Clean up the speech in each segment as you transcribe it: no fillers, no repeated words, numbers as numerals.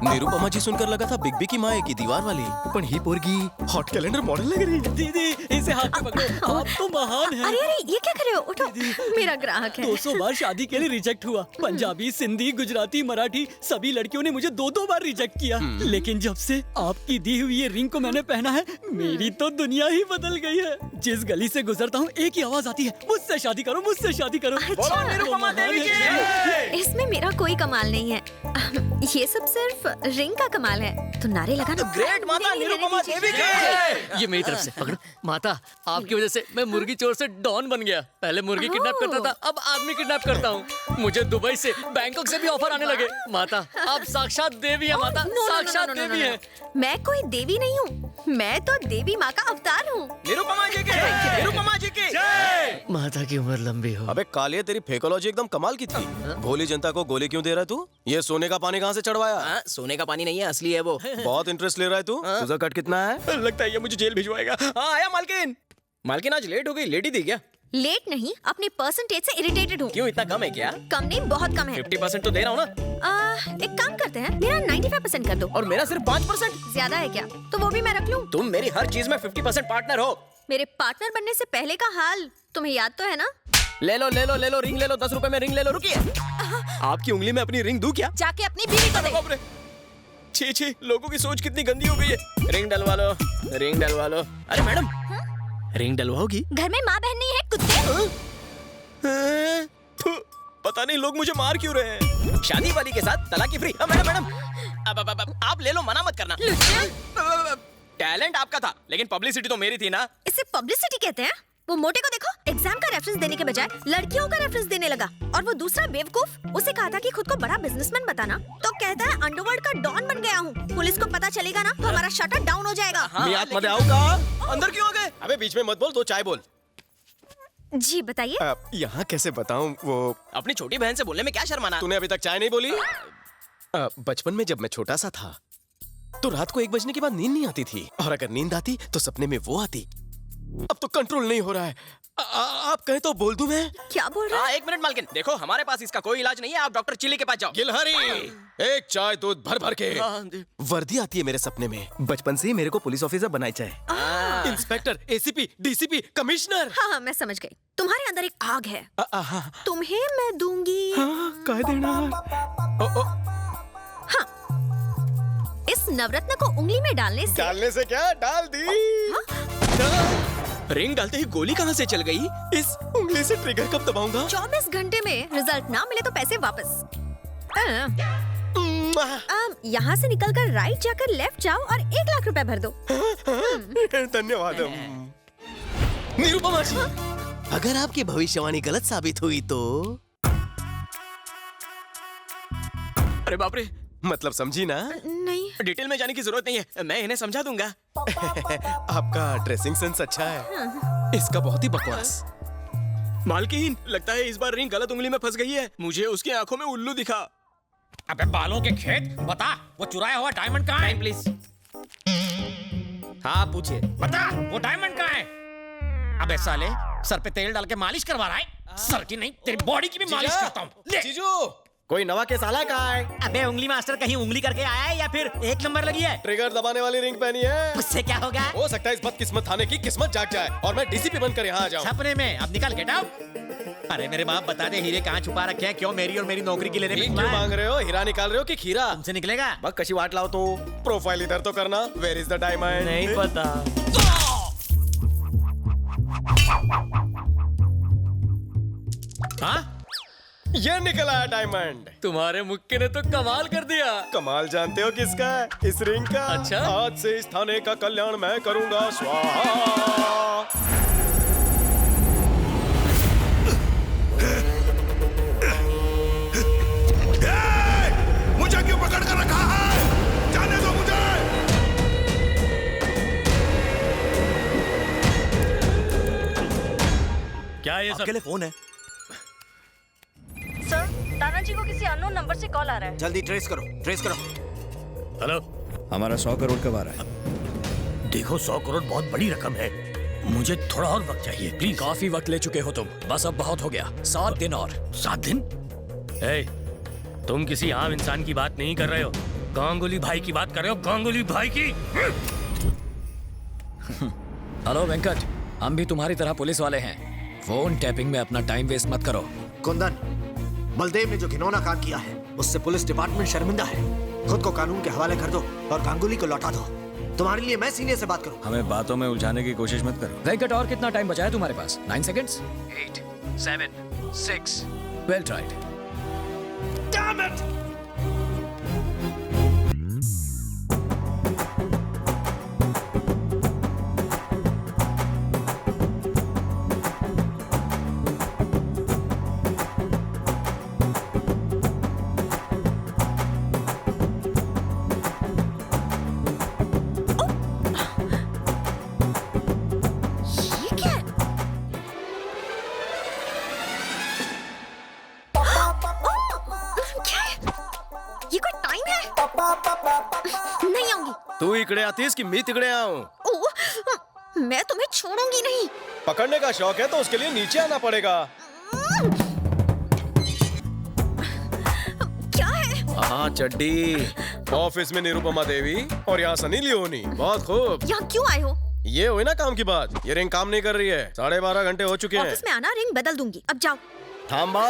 निरुपमा जी सुनकर लगा था बिग बी की माँ की दीवार वाली, पण ही पोरगी हॉट कैलेंडर मॉडल लग रही है। दीदी इसे हाथ में पकड़ो, आप तो महान हैं। अरे अरे ये क्या कर रहे हो? उठो, मेरा ग्राहक है। 200 बार शादी के लिए रिजेक्ट हुआ। पंजाबी, सिंधी, गुजराती, मराठी सभी लड़कियों ने मुझे 2-2 बार रिजेक्ट किया। लेकिन जब से आपकी दी हुई ये रिंग को मैंने पहना है, मेरी तो दुनिया ही बदल गई है। जिस गली से गुजरता हूँ एक ही आवाज आती है, मुझसे शादी करो, मुझसे शादी करो। अच्छा, निरुपमा देवी की। इसमें मेरा कोई कमाल नहीं है, ये सब सिर्फ रिंग का कमाल है। तो नारे लगाना। ग्रेट माता निरुपमा देवी की। ये मेरी तरफ से पकड़ो। माता, आपकी वजह से मैं मुर्गी चोर से डॉन बन गया। पहले मुर्गी किडनैप करता था, अब आदमी किडनैप करता हूँ। मुझे दुबई से, बैंकॉक से भी ऑफर आने लगे। माता, आप साक्षात देवी हैं। माता, साक्षात देवी हैं। मैं कोई देवी नहीं हूँ, मैं तो देवी माँ का अवतार हूँ। निरुपमा जी की, निरुपमा जी की। माता की उम्र लंबी हो। अबे कालिया, तेरी फेकोलॉजी एकदम कमाल की थी। भोली जनता को गोली क्यों दे रहा है तू? ये सोने का पानी कहाँ से चढ़वाया? सोने का पानी नहीं है, असली है वो। बहुत इंटरेस्ट ले रहा है तू। तुझा कट कितना है? लगता है ये मुझे जेल भिजवाएगा। हाँ आया मालकिन। मालकिन आज लेट हो गई, लेट ही थी क्या? लेट नहीं, अपने परसेंटेज से इरिटेटेड हूँ। क्यों, इतना कम है क्या? कम नहीं, बहुत कम है। 50% तो दे रहा हूँ ना। एक काम करते हैं, मेरा 95% कर दो। और मेरा सिर्फ 5%। ज्यादा है क्या? तो वो भी मैं रख लूँ। तुम मेरी हर चीज में 50% पार्टनर हो। मेरे पार्टनर बनने से पहले का हाल तुम्हें याद तो है ना? ले लो ले लो ले लो, रिंग ले लो, 10 रुपए में रिंग ले लो। रुकिए, आपकी उंगली में अपनी रिंग दूं क्या? जाके अपनी बीवी को दे। बाप रे, छी छी, लोगों की सोच कितनी गंदी हो गई है। रिंग डलवा लो, रिंग डलवा लो। अरे मैडम, रिंग डलवाओगी? घर में माँ बहन नहीं है कुत्ते। पता नहीं लोग मुझे मार क्यों रहे हैं। शादी वाली के साथ तलाक फ्री। मैडम मैडम, अब आप ले लो, मना मत करना। टैलेंट आपका था, लेकिन पब्लिसिटी तो मेरी थी ना। इसे पब्लिसिटी कहते हैं? वो मोटे को देखो, एग्जाम का रेफरेंस देने के बजाय लड़कियों का रेफरेंस देने लगा। और वो दूसरा बेवकूफ, उसे कहा था कि खुद को बड़ा बिजनेसमैन बताना, तो कहता है अंडरवर्ल्ड का डॉन बन गया हूँ। पुलिस को पता चलेगा ना तो हमारा शटर डाउन हो जाएगा। मैं मत आऊंगा। अंदर क्यों आ गए? अबे बीच में मत बोल, 2 चाय बोल। जी बताइए। यहाँ कैसे बताऊं? वो अपनी छोटी बहन से बोलने में क्या शर्माना? तूने अभी तक चाय नहीं बोली? बचपन में जब मैं छोटा सा था तो रात को 1 बजने के बाद नींद नहीं आती थी, और अगर नींद आती तो सपने में वो आती। अब तो कंट्रोल नहीं हो रहा है। आप कहें तो बोल दूं मैं? क्या बोल रहा है? 1 मिनट मालकिन, देखो हमारे पास इसका कोई इलाज नहीं है, आप डॉक्टर चिल्ली के पास जाओ। गिलहरी, एक चाय दूध भर भर के। वर्दी आती है मेरे सपने में। बचपन से ही मेरे को पुलिस ऑफिसर बनाई चाहे। Inspector, ACP, DCP, commissioner. हाँ, मैं समझ गई। तुम्हारे अंदर एक आग है, तुम्हें मैं दूंगी। कह देना। हाँ, इस नवरत्न को उंगली में डालने से क्या? डाल दी। रिंग डालते ही गोली कहाँ से चल गई? इस उंगली से ट्रिगर कब दबाऊंगा? 24 घंटे में रिजल्ट ना मिले तो पैसे वापस। यहाँ से निकलकर राइट जाकर लेफ्ट जाओ और 1 लाख रुपए भर दो। धन्यवाद। निरुपमा जी, अगर आपकी भविष्यवाणी गलत साबित हुई तो? अरे बाप रे, मतलब समझी ना? नहीं, डिटेल में जाने की जरूरत नहीं है, मैं इन्हें समझा दूंगा। आपका ड्रेसिंग सेंस अच्छा है, इसका बहुत ही बकवास। मालकिन, लगता है इस बार रिंग गलत उंगली में फंस गई है। मुझे उसकी आंखों में उल्लू दिखा। अबे बालों के खेत, बता वो चुराया हुआ डायमंड कहाँ है? प्लीज। हाँ पूछिए। बता वो डायमंड कहाँ है? अबे साले, सर पे तेल डाल के मालिश करवा रहा है? सर की नहीं, तेरी बॉडी की भी मालिश करता हूँ। ले। जीजू, कोई नवा केस आला का है? अबे उंगली मास्टर कहीं उंगली करके आया है या फिर 1 नंबर लगी है? ट्रिगर दबाने वाली रिंग पहनी है। उससे क्या होगा? हो सकता है इस बदकिस्मत थाने की किस्मत जाग जाए और मैं डीसीपी बनकर यहाँ आ जाऊँ। सपने में। अब निकल, गेट आउट। अरे मेरे बाप, बता दे हीरे कहाँ छुपा रखे हैं? क्यों मेरी और मेरी नौकरी की लेने में क्यों मांग रहे हो? हीरा निकाल रहे हो कि खीरा? तुमसे निकलेगा? बस कशी वाट लाओ तो। प्रोफाइल इधर तो करना। Where is the diamond? नहीं पता। हाँ, ये निकला है डायमंड। तुम्हारे मुक्के ने तो कमाल कर दिया। कमाल जानते हो किसका है? इस रिंग का। अच्छा? आज से इस थाने का कल्याण मैं करूंगा। स्वाहा। मुझे क्यों पकड़ कर रखा है? जाने दो मुझे। आपके लिए फोन है। सर, तानाजी को किसी अननोन नंबर से कॉल आ रहा है। जल्दी ट्रेस करो, ट्रेस करो। हेलो, हमारा 100 करोड़ कब आ रहा है? देखो 100 करोड़ बहुत बड़ी रकम है, मुझे थोड़ा और वक्त चाहिए प्लीज। काफी वक्त ले चुके हो तुम, बस अब बहुत हो गया। 7 दिन और। 7 दिन? तुम किसी आम इंसान की बात नहीं कर रहे हो, गांगुली भाई की बात कर रहे हो, गांगुली भाई की। हेलो वेंकट, हम भी तुम्हारी तरह पुलिस वाले हैं। फोन टैपिंग में अपना टाइम वेस्ट मत करो। कुंदन, बलदेव ने जो घिनौना काम किया है उससे पुलिस डिपार्टमेंट शर्मिंदा है। खुद को कानून के हवाले कर दो और गांगुली को लौटा दो। तुम्हारे लिए मैं सीनियर से बात करूं। हमें बातों में उलझाने की कोशिश मत करो। वेंकट, और कितना टाइम बचा है तुम्हारे पास? 9 seconds. 8, 7, 6। Well tried. Damn it! ये क्या है? क्या है? ये कोई टाइम है? नहीं आऊंगी। तू इकड़े आतीस कि मैं तिकड़े आऊं? ओह, मैं तुम्हें छोड़ूंगी नहीं। पकड़ने का शौक है तो उसके लिए नीचे आना पड़ेगा। क्या है? हाँ चड्डी। ऑफिस में निरुपमा देवी और यहाँ सनी लियोनी। बहुत खूब। यहाँ क्यों आए हो? ये हुई ना काम की बात। ये रिंग काम नहीं कर रही है। 12:30 घंटे हो चुके हैं। ऑफिस में आना, रिंग बदल दूंगी। अब जाओ। थांबा।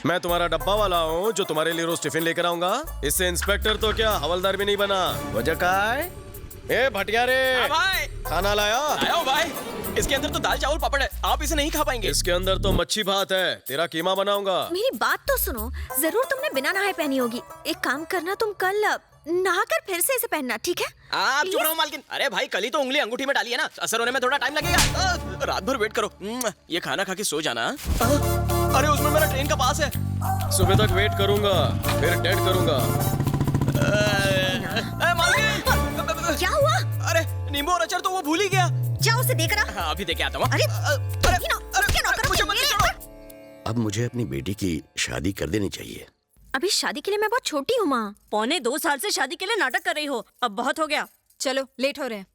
मैं तुम्हारा डब्बा वाला हूँ जो तुम्हारे लिए रोज टिफिन लेकर आऊंगा। इससे इंस्पेक्टर तो क्या हवलदार भी नहीं बना। वजह का है? ए भटिया रे, हाँ भाई, खाना लाया? आया हूँ भाई। इसके अंदर तो दाल चावल पापड़ है, आप इसे नहीं खा पाएंगे। इसके अंदर तो मच्छी भात है, तेरा कीमा बनाऊंगा। मेरी बात तो सुनो। जरूर तुमने बिना नहाए पहनी होगी। एक काम करना, तुम कल नहाकर फिर से इसे पहनना, ठीक है? आप चुप रहो मालकिन। अरे भाई, कल ही तो उंगली अंगूठी में डाली है ना, असर होने में थोड़ा टाइम लगेगा। रात भर वेट करो। ये खाना खा के सो जाना। अरे उसमें मेरा ट्रेन का पास है। सुबह तक वेट करूंगा, फिर डेट करूंगा। मालकिन, क्या हुआ? अरे नींबू और अचार तो वो भूल ही गया। जाओ उसे देकर आ। हाँ, अभी देके आता हूँ। अरे, अरे उसके नौकर मुझे को मत मेरे- छोड़ो। अब मुझे अपनी बेटी की शादी कर देनी चाहिए। अभी शादी के लिए मैं बहुत छोटी हूँ माँ। 1.25 साल से शादी के लिए नाटक कर रही हो, अब बहुत हो गया। चलो, लेट हो रहे हैं।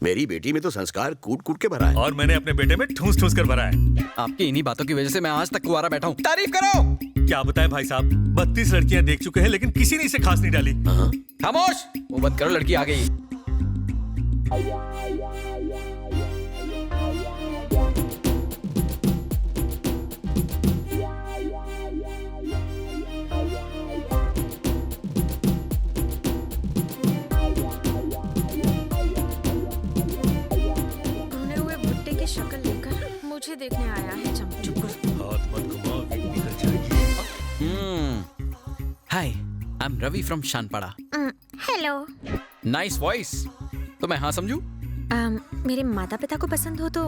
मेरी बेटी में तो संस्कार कूट कूट के भरा है। और मैंने अपने बेटे में ठूस ठूस कर भरा है। आपकी इन्हीं बातों की वजह से मैं आज तक कुंवारा बैठा हूँ। तारीफ करो। क्या बताएं भाई साहब, 32 लड़कियां देख चुके हैं लेकिन किसी ने इसे खास नहीं डाली। खामोश, वो मत करो, लड़की आ गई। भुने हुए भुट्टे की शक्ल लेकर मुझे देखने आया है चुप कर। हाथ मत घुमा, विग निकल जाएगी। Hi, I am Ravi from Shanpada. Hello. Nice voice. तो मैं हाँ समझू? मेरे माता पिता को पसंद हो तो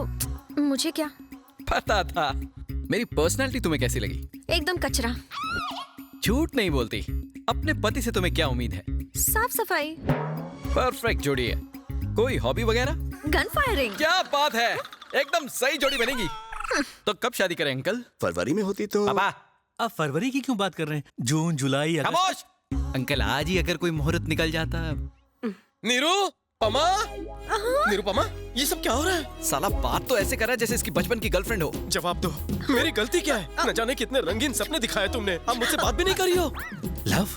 मुझे क्या? पता था। मेरी पर्सनालिटी तुम्हें कैसी लगी? एकदम कचरा। झूठ नहीं बोलती। अपने पति से तुम्हें क्या उम्मीद है? साफ सफाई। परफेक्ट जोड़ी है। कोई हॉबी वगैरह? Gun firing. क्या बात है, एकदम सही जोड़ी बनेगी। तो कब शादी करें अंकल? फरवरी में होती तो। पापा। अब फरवरी की क्यों बात कर रहे हैं? जून, जुलाई, अगस्त। खामोश। अंकल, आज ही अगर कोई मुहूर्त निकल जाता। निरुपमा, निरुपमा, ये सब क्या हो रहा है? साला बात तो ऐसे कर रहा है जैसे इसकी बचपन की गर्लफ्रेंड हो। जवाब दो, मेरी गलती क्या है? न जाने कितने रंगीन सपने दिखाए तुमने। अब मुझसे बात भी नहीं करी हो। लव,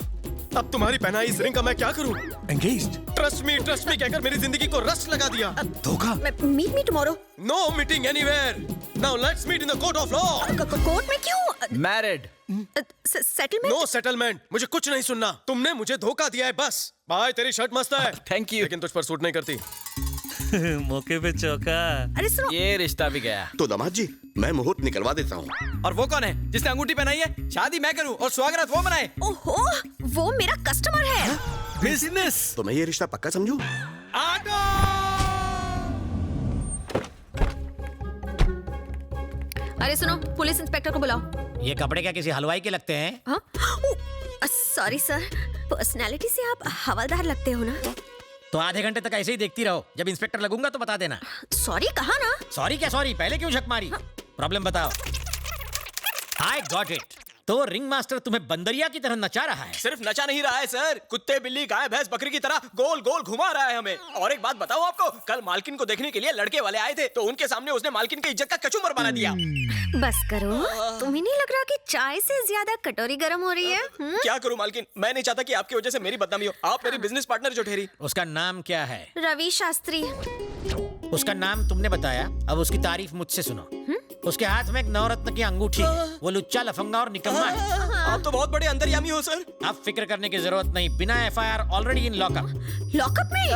अब तुम्हारी पहनाई इस रिंग का मैं क्या करूं? एंगेज्ड, ट्रस्ट मी कहकर मेरी जिंदगी को रस लगा दिया। धोखा। Meet me tomorrow. No meeting anywhere. Now let's meet in the court of law. Court में क्यों? मैरिड। सेटलमेंट। नो सेटलमेंट, मुझे कुछ नहीं सुनना। तुमने मुझे धोखा दिया है बस। भाई तेरी शर्ट मस्त है। Thank you. लेकिन तुझ पर सूट नहीं करती। मौके पे चौका। अरे सुनो, ये रिश्ता भी गया। तो दामाद जी, मैं मुहूर्त निकलवा देता हूँ। और वो कौन है जिसने अंगूठी पहनाई है? शादी मैं करूं और स्वागत वो मनाए। ओहो, वो मेरा कस्टमर है। बिजनेस। तो मैं ये रिश्ता पक्का समझूं? अरे सुनो, पुलिस इंस्पेक्टर को बुलाओ। ये कपड़े क्या किसी हलवाई के लगते हैं? हाँ? सॉरी सर, पर्सनालिटी से आप हवलदार लगते हो ना? तो आधे घंटे तक ऐसे ही देखती रहो, जब इंस्पेक्टर लगूंगा तो बता देना। सॉरी कहा ना। सॉरी क्या सॉरी, पहले क्यों झक मारी? प्रॉब्लम बताओ। I got it. तो रिंग मास्टर तुम्हें बंदरिया की तरह नचा रहा है। सिर्फ नचा नहीं रहा है सर, कुत्ते बिल्ली गाय भैंस बकरी की तरह गोल गोल घुमा रहा है हमें। और एक बात बताऊं आपको, कल मालकिन को देखने के लिए लड़के वाले आए थे, तो उनके सामने उसने मालकिन की इज्जत का कचूमर बना दिया। बस करो, तुम्हें नहीं लग रहा कि चाय से ज्यादा कटोरी गर्म हो रही है? क्या करूं मालकिन, मैं नहीं चाहता कि आपकी वजह से मेरी बदनामी हो। आप मेरी बिजनेस पार्टनर जो ठहरी। उसका नाम क्या है? रवि शास्त्री। उसका नाम तुमने बताया, अब उसकी तारीफ मुझसे सुनो। उसके हाथ में एक नवरत्न की अंगूठी है। वो लुच्चा लफंगा और निकम्मा है। आप तो बहुत बड़े अंतर्यामी हो सर। अब फिक्र करने की जरूरत नहीं, बिना FIR already in lockup. Lockup में?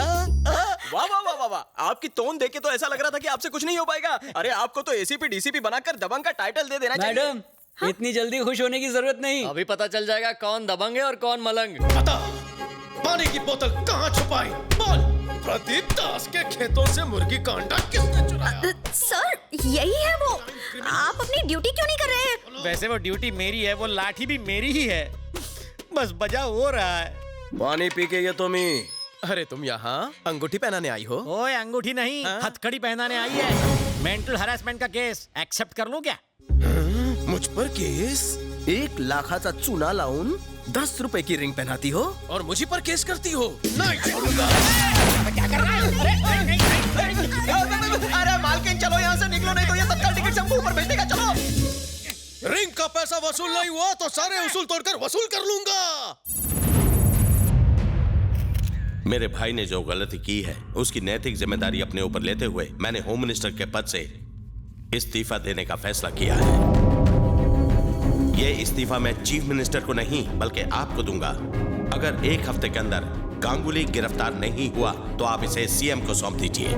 वाह वाह वाह वाह वाह, आपकी टोन देख के तो ऐसा लग रहा था कि आपसे कुछ नहीं हो पाएगा। अरे आपको तो ACP DCP बनाकर दबंग का टाइटल दे देना चाहिए। मैडम, इतनी जल्दी खुश होने की जरूरत नहीं, अभी पता चल जाएगा कौन दबंग है और कौन मलंग। बता, पानी की बोतल कहाँ छुपाई? बोल। प्रदीप दास के खेतों से मुर्गी का अंडा किसने चुराया? सर, यही है वो। आप अपनी ड्यूटी क्यों नहीं कर रहे हैं? वैसे वो ड्यूटी मेरी है, वो लाठी भी मेरी ही है, बस बजा हो रहा है। पानी पी के ये तुम ही। अरे तुम यहाँ अंगूठी पहनाने आई हो? ओए अंगूठी नहीं, हथकड़ी पहनाने आई है। मेंटल हरासमेंट का केस एक्सेप्ट कर लूं क्या? मुझ पर केस? 1 लाखाचा चुना लाऊन 10 रुपए की रिंग पहनाती हो और मुझी पर केस करती हो? नहीं छोड़ूंगा। क्या कर रहा है? अरे मालकिन चलो यहाँ से निकलो, नहीं तो ये तत्काल टिकट से हमको ऊपर भेज देगा। चलो। रिंग का पैसा वसूल नहीं हुआ तो सारे उसूल तोड़कर वसूल कर लूंगा। मेरे भाई ने जो गलती की है उसकी नैतिक जिम्मेदारी अपने ऊपर लेते हुए मैंने होम मिनिस्टर के पद से इस्तीफा देने का फैसला किया है। यह इस्तीफा मैं चीफ मिनिस्टर को नहीं बल्कि आपको दूंगा। अगर 1 हफ्ते के अंदर गांगुली गिरफ्तार नहीं हुआ तो आप इसे CM को सौंप दीजिए।